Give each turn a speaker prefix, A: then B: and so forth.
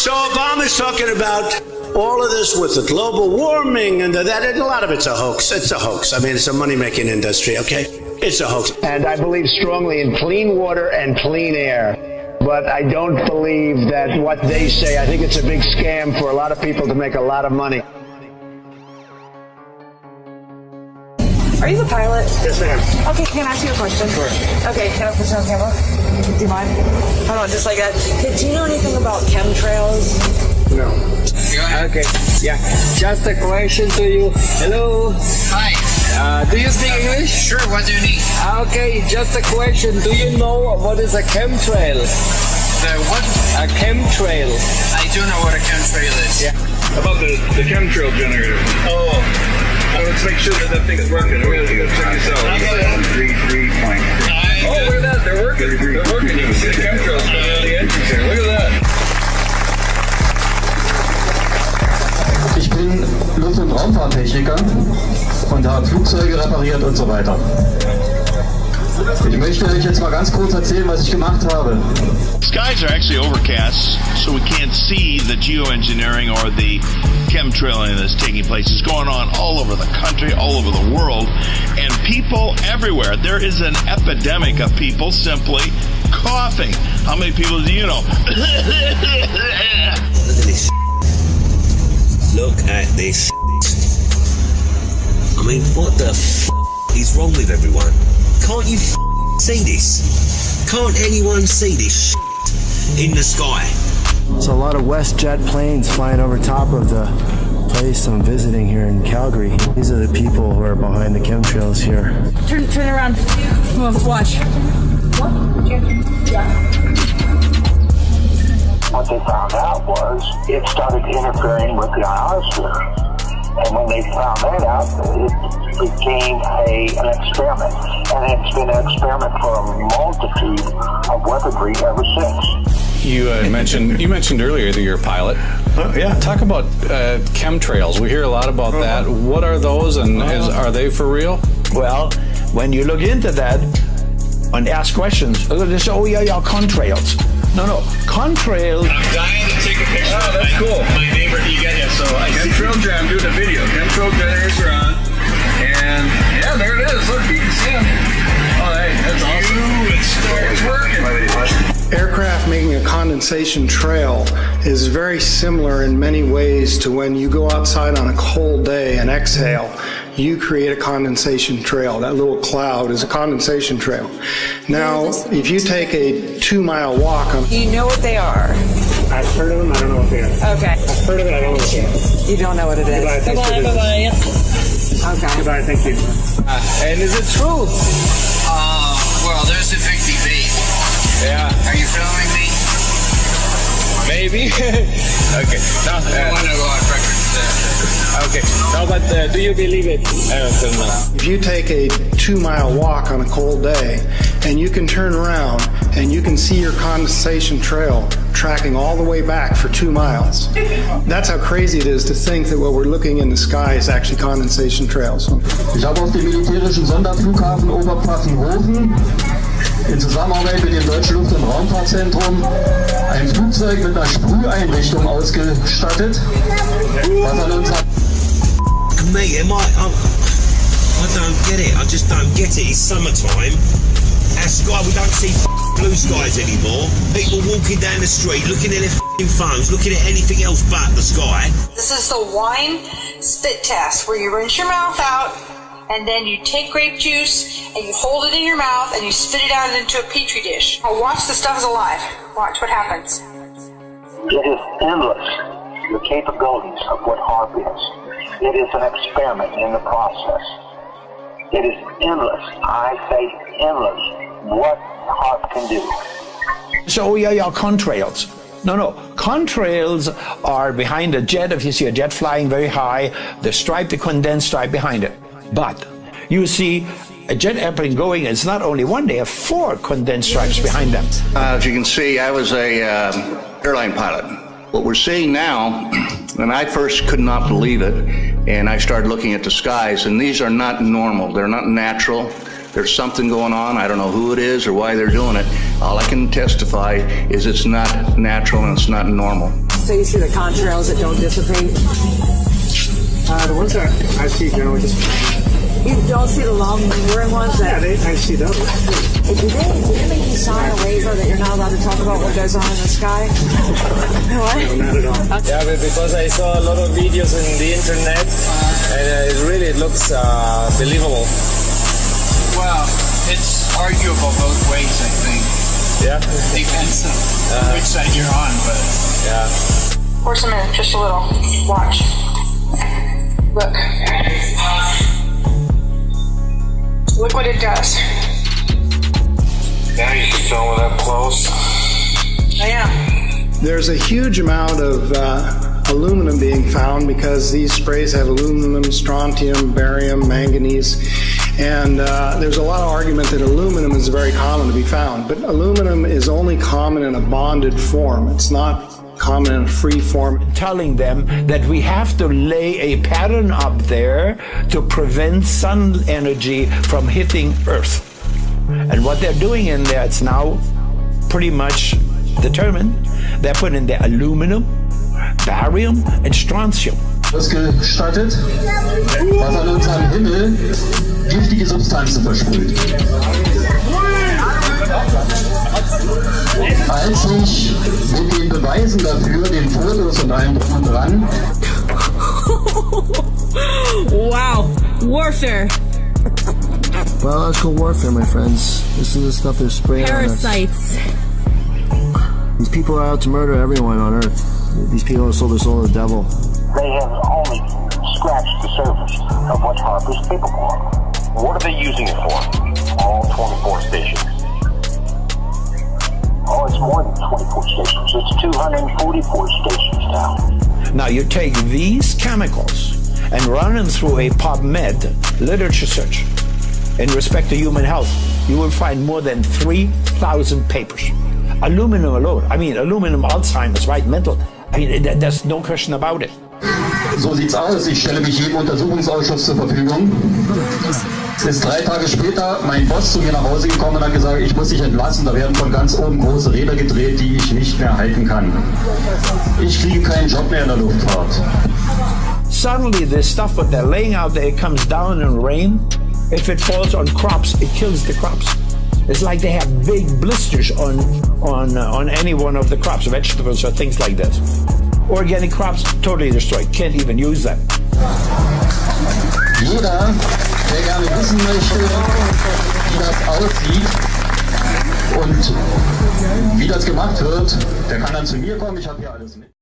A: So Obama's talking about all of this with the global warming and that, and a lot of it's a hoax. It's a hoax. I mean, it's a money-making industry, okay? It's a hoax.
B: And I believe strongly in clean water and clean air. But I don't believe that what they say. I think it's a big scam for a lot of people to make a lot of money.
C: Are you the pilot?
B: Yes, ma'am.
C: Okay, can I ask you a question?
B: Sure.
C: Okay, can I put you on camera? Do you mind? Hold on, just like that. Okay, do you know anything about chemtrails?
B: No. Okay, yeah. Just a question to you. Hello.
D: Hi.
B: Do you speak English?
D: Sure, what do you need?
B: Okay, just a question. Do you know what is a chemtrail?
D: The what?
B: A chemtrail.
D: I do know what a chemtrail is.
B: Yeah.
E: About the chemtrail generator.
D: Oh.
E: Let's make sure that thing is working. We're going to go check this out. Oh, look at that. They're working. They're working. You can see the chemtrails coming out of the engines here. Look at that.
F: Ich bin Luft- und Raumfahrttechniker und habe Flugzeuge repariert und so weiter. Ich möchte euch jetzt mal ganz kurz erzählen, was ich gemacht habe.
G: Skies are actually overcast, so we can't see the geoengineering or the chemtrailing that's taking place. It's going on all over the country, all over the world, and people everywhere. There is an epidemic of people simply coughing. How many people do you know?
H: Look at this. Look at this. I mean, what the is wrong with everyone? Can't you see this? Can't anyone see this in the sky?
I: There's a lot of WestJet planes flying over top of the place I'm visiting here in Calgary. These are the people who are behind the chemtrails here.
C: Turn around. Come on, watch.
B: What they found out was it started interfering with the ionosphere. And when they found that out, it became an experiment. And it's been an experiment for a multitude of weaponry ever since.
J: You mentioned earlier that you're a pilot.
E: Yeah.
J: Talk about chemtrails. We hear a lot about that. What are those, and are they for real?
K: Well, when you look into that and ask questions, they say, oh yeah, contrails. No, contrails.
E: I'm dying to take a picture of my neighbor. You get it. So chemtrail generator. I'm doing a video. Chemtrail generators are on, and yeah, there it is. Look, you can see them. Oh, hey, that's awesome. It's working.
L: Aircraft making a condensation trail is very similar in many ways to when you go outside on a cold day and exhale. You create a condensation trail. That little cloud is a condensation trail. Now, if you take a 2-mile walk on...
C: You know what they are?
B: I've heard of them. I don't know what they are.
C: Okay.
B: I've heard of it. I don't know what they are.
C: You don't know what it is.
B: Goodbye.
C: Bye-bye. Yep. Okay.
B: Goodbye. Thank you. And is it true?
D: Well, there's a big debate.
B: Yeah.
D: Are you filming me?
B: Maybe. Okay. No,
D: I want to go on record.
B: Okay. No, but do you believe it?
L: If you take a 2-mile walk on a cold day and you can turn around and you can see your condensation trail tracking all the way back for 2 miles. That's how crazy it is to think that what we're looking in the sky is actually condensation trails.
F: Ich habe auf dem militärischen Sonderflughafen Oberpfaffenhofen in Zusammenarbeit mit dem Deutschen Luft- und Raumfahrtzentrum ein Flugzeug mit einer Sprüheinrichtung ausgestattet, was an uns hat.
H: Mate, I don't get it. I just don't get it. It's summertime. Our sky, we don't see blue skies anymore. People walking down the street, looking at their phones, looking at anything else but the sky.
M: This is the wine spit test, where you rinse your mouth out, and then you take grape juice, and you hold it in your mouth, and you spit it out into a petri dish. Now watch the stuff is alive. Watch what happens.
B: It is endless, the capabilities of what HARP is. It is an experiment in the process. It is endless. I say endless. What HARP can do.
K: So, oh yeah, contrails. No, contrails are behind a jet. If you see a jet flying very high, the condensed stripe behind it. But you see a jet airplane going, it's not only one, they have 4 condensed stripes behind them.
A: As you can see, I was a airline pilot. What we're seeing now, and I first could not believe it, and I started looking at the skies, and these are not normal. They're not natural. There's something going on. I don't know who it is or why they're doing it. All I can testify is it's not natural and it's not normal.
C: So you see the contrails that don't dissipate?
L: The ones that I see generally just...
C: You don't see the long lingering ones?
L: Yeah, I see those.
C: Do they make you sign a waiver that you're not allowed to talk about what goes on in the sky? What?
L: No, not at all.
N: Yeah, but because I saw a lot of videos on the internet, and it looks believable.
D: Well, it's arguable both ways, I think.
N: Yeah?
D: Depends on which side you're on, but...
N: Yeah.
M: Force them in, just a little. Watch. Look. Look what it does.
B: Yeah, you can film it up close.
M: I am.
L: There's a huge amount of aluminum being found because these sprays have aluminum, strontium, barium, manganese, and there's a lot of argument that aluminum is very common to be found, but aluminum is only common in a bonded form. It's not common in a free form.
K: Telling them that we have to lay a pattern up there to prevent sun energy from hitting Earth. And what they're doing in there, it's now pretty much determined. They're putting in the aluminum, barium, and strontium.
F: Ausgestattet, was an unserem Himmel giftige Substanzen versprüht. Als ich mit den Beweisen dafür, den Fotos und allem drum und dran.
O: Wow, warfare.
I: Biological warfare, my friends. This is the stuff they're spraying
O: Parasites.
I: on us. These people are out to murder everyone on Earth. These people have sold their soul to the devil.
B: They have only scratched the surface of what HAARP is capable of. What are they using it for? All 24 stations. Oh, it's more than 24 stations. It's 244 stations now.
K: Now you take these chemicals and run them through a PubMed literature search in respect to human health. You will find more than 3,000 papers. Aluminum alone. I mean, aluminum, Alzheimer's, right? Mental. I mean, there's no question about it.
F: So sieht's aus. Ich stelle mich jedem Untersuchungsausschuss zur Verfügung. Es ist 3 Tage später mein Boss zu mir nach Hause gekommen und hat gesagt, ich muss dich entlassen. Da werden von ganz oben große Räder gedreht, die ich nicht mehr halten kann. Ich kriege keinen Job mehr in der Luftfahrt.
K: Suddenly, this stuff what they're laying out there, it comes down in rain. If it falls on crops, it kills the crops. It's like they have big blisters on any one of the crops, vegetables or things like that. Organic crops, totally destroyed. Can't even use them.
F: Jeder, der gerne wissen möchte, wie das aussieht und wie das gemacht wird, der kann dann zu mir kommen. Ich habe hier alles mit.